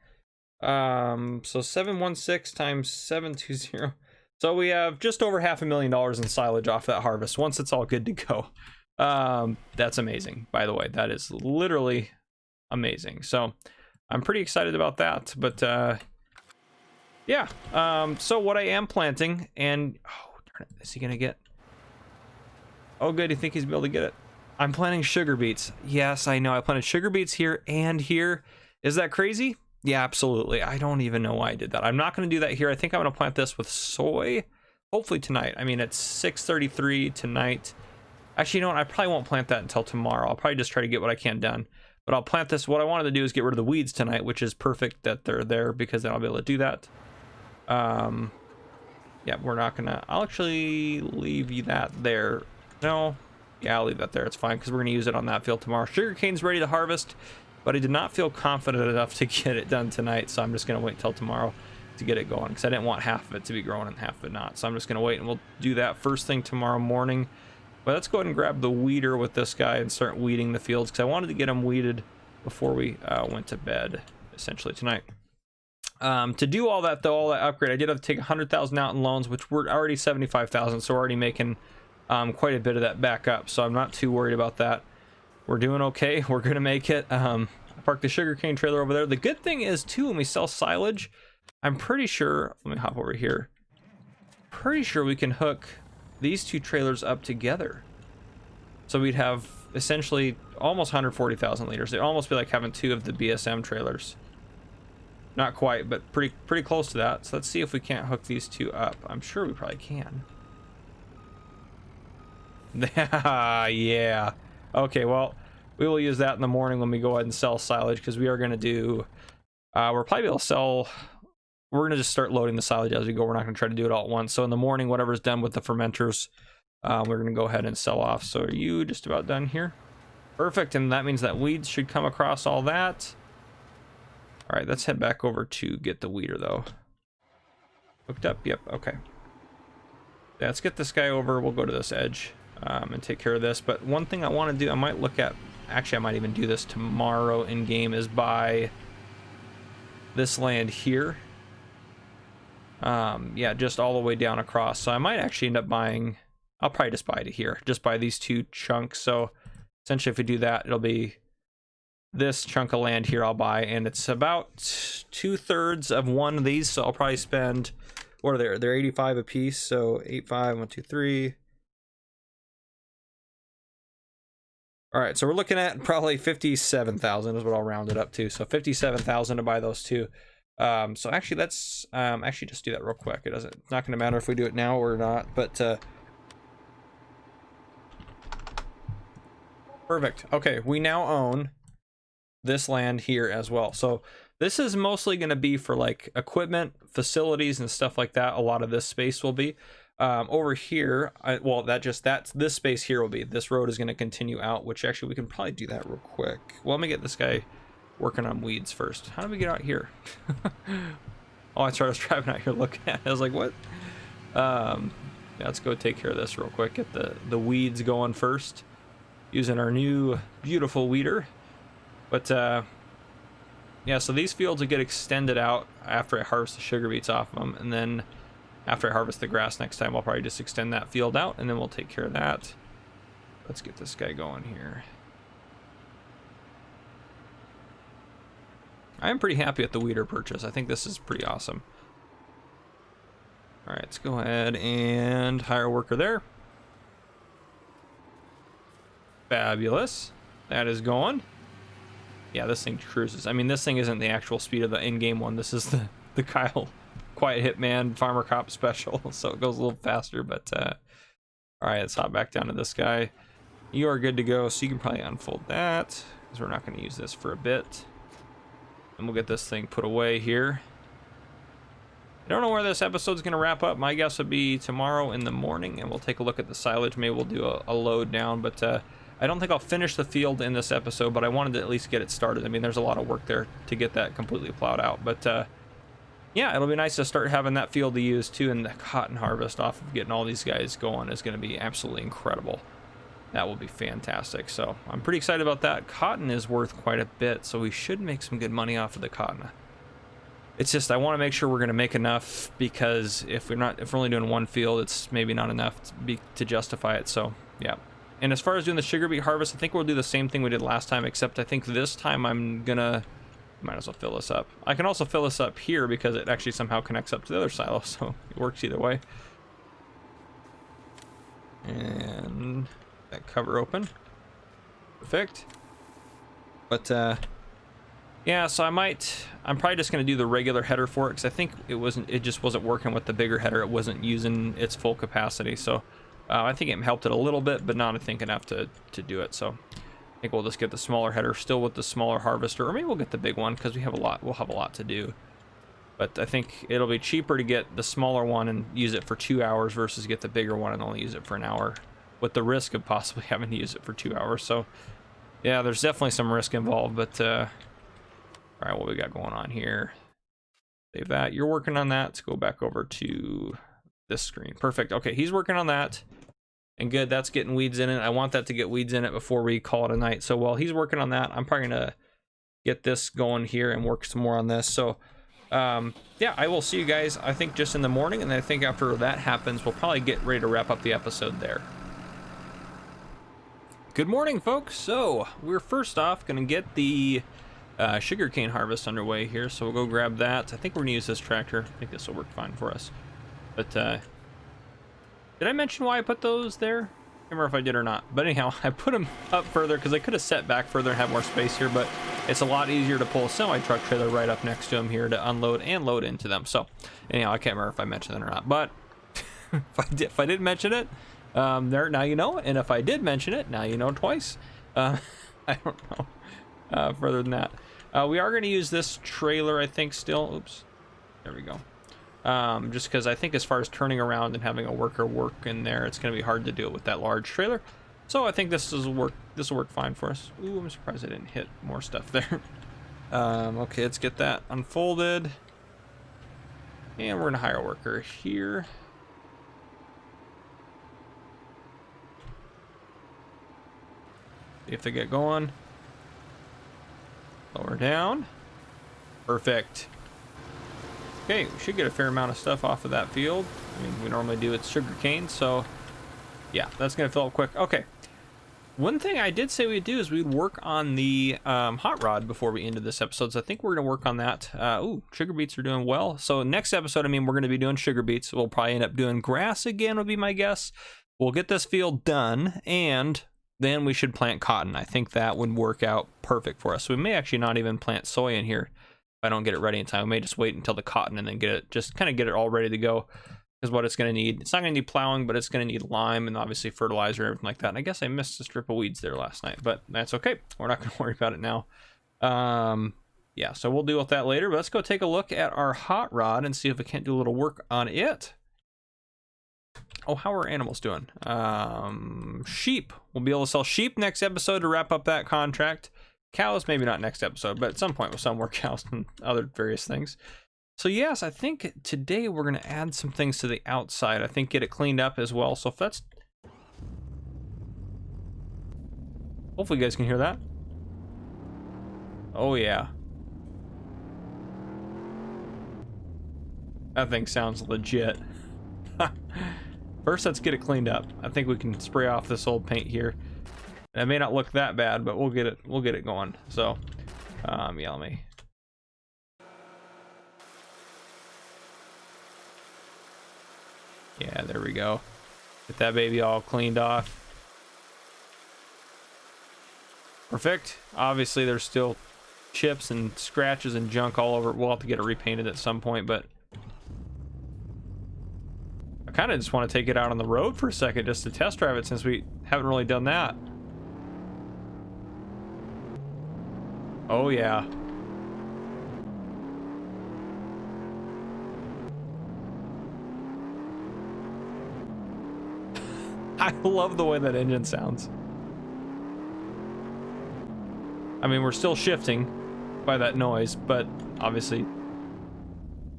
So 716 times 720. So we have just over $500,000 in silage off that harvest once it's all good to go. That's amazing, by the way. That is literally amazing. So I'm pretty excited about that. But yeah, so what I am planting, and oh darn it, is he gonna get? Oh good, you think he's able to get it? I'm planting sugar beets. Yes, I know. I planted sugar beets here and here. Is that crazy? Yeah, absolutely. I don't even know why I did that. I'm not going to do that here. I think I'm going to plant this with soy, hopefully tonight. I mean, it's 6:33 tonight. Actually, you know what? I probably won't plant that until tomorrow. I'll probably just try to get what I can done. But I'll plant this. What I wanted to do is get rid of the weeds tonight, which is perfect that they're there because then I'll be able to do that. Yeah, we're not gonna, I'll actually leave you that there. No, yeah, I'll leave that there. It's fine because we're gonna use it on that field tomorrow. Sugarcane's ready to harvest, but I did not feel confident enough to get it done tonight, so I'm just gonna wait till tomorrow to get it going because I didn't want half of it to be growing and half of it not. So I'm just gonna wait and we'll do that first thing tomorrow morning. But let's go ahead and grab the weeder with this guy and start weeding the fields because I wanted to get them weeded before we went to bed, essentially tonight. To do all that though, all that upgrade, I did have to take 100,000 out in loans, which we're already 75,000, so we're already making quite a bit of that back up. So I'm not too worried about that. We're doing okay. We're gonna make it. I parked the sugarcane trailer over there. The good thing is too, when we sell silage, I'm pretty sure. Let me hop over here. Pretty sure we can hook these two trailers up together, so we'd have essentially almost 140,000 liters. It'd almost be like having two of the BSM trailers. Not quite, but pretty close to that. So let's see if we can't hook these two up. I'm sure we probably can. Yeah. Okay, well, we will use that in the morning when we go ahead and sell silage, because we are going to do, we're probably able to sell, we're going to just start loading the silage as we go. We're not going to try to do it all at once. So in the morning, whatever's done with the fermenters, we're going to go ahead and sell off. So are you just about done here? Perfect. And that means that weeds should come across all that. All right, let's head back over to get the weeder though. Hooked up? Yep, okay. Yeah, let's get this guy over. We'll go to this edge and take care of this. But one thing I want to do, I might look at, actually I might even do this tomorrow in game, is buy this land here. Yeah, just all the way down across. So I might actually end up buying, I'll probably just buy it here. Just buy these two chunks. So essentially if we do that, it'll be this chunk of land here I'll buy, and it's about 2/3 of one of these, so I'll probably spend, what are they? They're 85 a piece, so 85, 1, 2, 3. All right, so we're looking at probably 57,000 is what I'll round it up to. So 57,000 to buy those two. So actually let's actually just do that real quick. It's not going to matter if we do it now or not, but perfect. Okay, we now own this land here as well. So this is mostly going to be for like equipment, facilities, and stuff like that. A lot of this space will be over here. Well, this space here will be. This road is going to continue out, which actually we can probably do that real quick. Well, let me get this guy working on weeds first. How do we get out here? Oh, I was driving out here looking at it. I was like, what? Yeah, let's go take care of this real quick. Get the weeds going first using our new beautiful weeder. But yeah, so these fields will get extended out after I harvest the sugar beets off of them, and then after I harvest the grass next time, I'll probably just extend that field out, and then we'll take care of that. Let's get this guy going here. I'm pretty happy with the weeder purchase. I think this is pretty awesome. All right, let's go ahead and hire a worker there. Fabulous. That is going. Yeah, this thing cruises. I mean, this thing isn't the actual speed of the in-game one. This is the Kyle Quiet Hitman Farmer Cop special, so it goes a little faster. But all right, let's hop back down to this guy. You are good to go, so you can probably unfold that, because we're not going to use this for a bit. And we'll get this thing put away here. I don't know where this episode's going to wrap up. My guess would be tomorrow in the morning, and we'll take a look at the silage. Maybe we'll do a load down, but I don't think I'll finish the field in this episode, but I wanted to at least get it started. I mean, there's a lot of work there to get that completely plowed out. But yeah, it'll be nice to start having that field to use too, and the cotton harvest off of getting all these guys going is going to be absolutely incredible. That will be fantastic. So I'm pretty excited about that. Cotton is worth quite a bit, so we should make some good money off of the cotton. It's just I want to make sure we're going to make enough, because if we're only doing one field, it's maybe not enough to justify it. So yeah. And as far as doing the sugar beet harvest, I think we'll do the same thing we did last time, except I think this time I'm gonna, might as well fill this up. I can also fill this up here because it actually somehow connects up to the other silo, so it works either way. And that cover open. Perfect. But yeah, so I'm probably just gonna do the regular header for it, because I think it just wasn't working with the bigger header. It wasn't using its full capacity, so I think it helped it a little bit, but not, I think, enough to do it. So think we'll just get the smaller header still with the smaller harvester, or maybe we'll get the big one because we'll have a lot to do. But I think it'll be cheaper to get the smaller one and use it for 2 hours versus get the bigger one and only use it for an hour, with the risk of possibly having to use it for 2 hours. So yeah, there's definitely some risk involved, but all right, what we got going on here? Save that. You're working on that. Let's go back over to this screen. Perfect. Okay, he's working on that. And good, that's getting weeds in it. I want that to get weeds in it before we call it a night. So while he's working on that, I'm probably gonna get this going here and work some more on this. So yeah, I will see you guys, I think, just in the morning, and I think after that happens, we'll probably get ready to wrap up the episode there. Good morning, folks. So we're first off gonna get the sugarcane harvest underway here, so we'll go grab that. I think we're gonna use this tractor. I think this will work fine for us. But did I mention why I put those there? I can't remember if I did or not. But anyhow, I put them up further because I could have set back further and have more space here, but it's a lot easier to pull a semi-truck trailer right up next to them here to unload and load into them. So anyhow, I can't remember if I mentioned that or not, but if I did mention it, there, now you know. And if I did mention it, now you know twice. I don't know further than that. We are going to use this trailer, I think, still. Oops, there we go. Just because I think as far as turning around and having a worker work in there, it's going to be hard to do it with that large trailer. So I think this will work fine for us. Ooh, I'm surprised I didn't hit more stuff there. Okay, let's get that unfolded. And we're going to hire a worker here. See if they get going. Lower down. Perfect. Okay, we should get a fair amount of stuff off of that field. I mean, we normally do, it's sugar cane, so yeah, that's gonna fill up quick. Okay, one thing I did say we'd do is we'd work on the hot rod before we ended this episode, so I think we're gonna work on that. Ooh, sugar beets are doing well. So next episode, I mean, we're gonna be doing sugar beets. We'll probably end up doing grass again, would be my guess. We'll get this field done, and then we should plant cotton. I think that would work out perfect for us. So we may actually not even plant soy in here. If I don't get it ready in time, we may just wait until the cotton and then get it, just kind of get it all ready to go. Because what it's going to need, it's not going to need plowing, but it's going to need lime and obviously fertilizer and everything like that. And I guess I missed a strip of weeds there last night, but that's okay. We're not going to worry about it now. Yeah, so we'll deal with that later. But let's go take a look at our hot rod and see if we can't do a little work on it. Oh, how are animals doing? Sheep. We'll be able to sell sheep next episode to wrap up that contract. Cows, maybe not next episode, but at some point we'll sell more cows and other various things. So yes, I think today we're going to add some things to the outside. I think get it cleaned up as well. So if that's... Hopefully you guys can hear that. Oh yeah. That thing sounds legit. First, let's get it cleaned up. I think we can spray off this old paint here. It may not look that bad, but we'll get it going. So, yeah, let me. Yeah, there we go. Get that baby all cleaned off. Perfect. Obviously, there's still chips and scratches and junk all over. We'll have to get it repainted at some point, but I kind of just want to take it out on the road for a second just to test drive it since we haven't really done that. Oh yeah. I love the way that engine sounds. I mean, we're still shifting by that noise, but obviously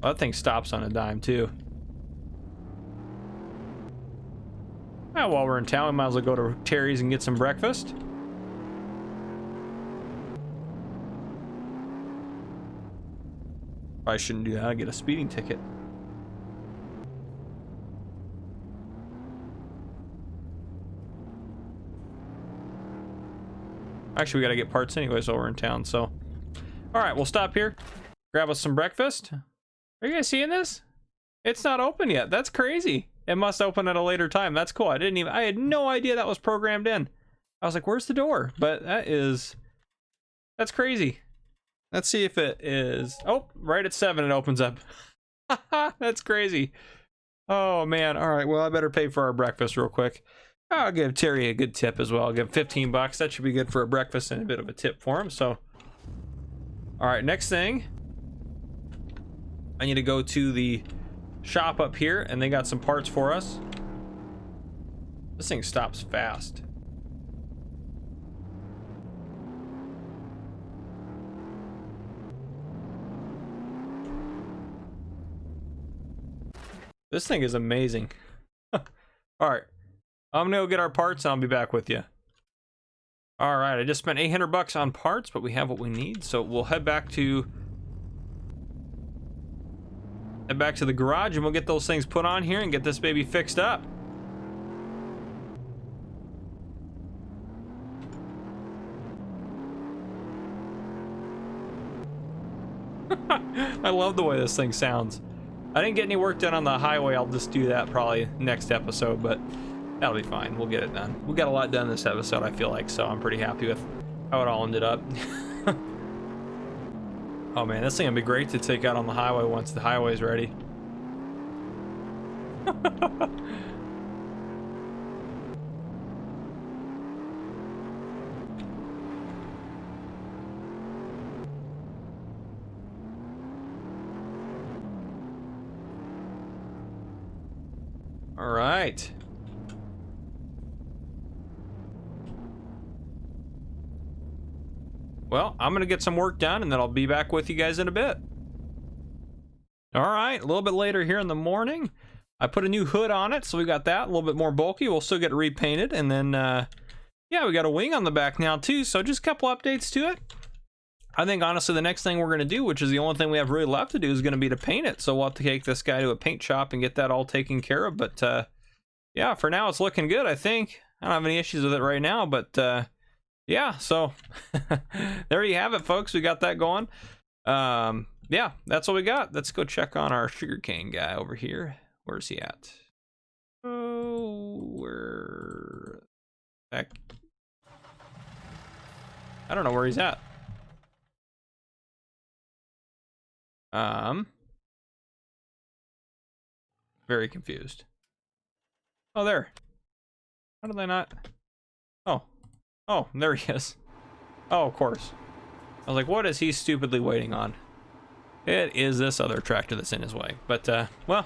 that thing stops on a dime too. Well, while we're in town, we might as well go to Terry's and get some breakfast. Probably shouldn't do that. I'll get a speeding ticket. Actually, we gotta get parts anyways while we're in town, so. Alright, we'll stop here. Grab us some breakfast. Are you guys seeing this? It's not open yet. That's crazy. It must open at a later time. That's cool. I had no idea that was programmed in. I was like, where's the door? But that's crazy. Let's see if it is. Oh, right at 7 it opens up. That's crazy. Oh man. All right, well, I better pay for our breakfast real quick. I'll give Terry a good tip as well. I'll give 15 bucks. That should be good for a breakfast and a bit of a tip for him. So, all right, next thing, I need to go to the shop up here, and they got some parts for us. This thing stops fast. This thing is amazing. All right, I'm gonna go get our parts and I'll be back with you. All right, I just spent 800 bucks on parts, but we have what we need, so we'll head back to the garage and we'll get those things put on here and get this baby fixed up. I love the way this thing sounds. I didn't get any work done on the highway. I'll just do that probably next episode, but that'll be fine. We'll get it done. We got a lot done this episode, I feel like, so I'm pretty happy with how it all ended up. Oh man, this thing would be great to take out on the highway once the highway's ready. All right. Well, I'm gonna get some work done and then I'll be back with you guys in a bit. All right, a little bit later here in the morning, I put a new hood on it, so we got that a little bit more bulky. We'll still get it repainted, and then yeah, we got a wing on the back now too, so just a couple updates to it. I think honestly the next thing we're gonna do, which is the only thing we have really left to do, is gonna be to paint it. So we'll have to take this guy to a paint shop and get that all taken care of. But yeah, for now it's looking good, I think. I don't have any issues with it right now, but yeah, so there you have it, folks. We got that going. Yeah, that's what we got. Let's go check on our sugarcane guy over here. Where's he at? Oh, where? Heck. I don't know where he's at. Very confused. Oh, there. How did I not? Oh, there he is. Oh, of course. I was like, what is he stupidly waiting on? It is this other tractor that's in his way. But, well,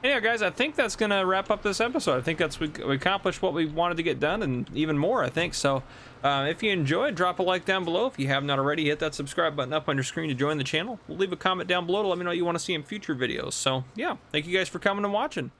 anyhow, guys, I think that's going to wrap up this episode. I think we accomplished what we wanted to get done and even more, I think. So, if you enjoyed, drop a like down below. If you have not already, hit that subscribe button up on your screen to join the channel. We'll leave a comment down below to let me know what you want to see in future videos. So, yeah, thank you guys for coming and watching.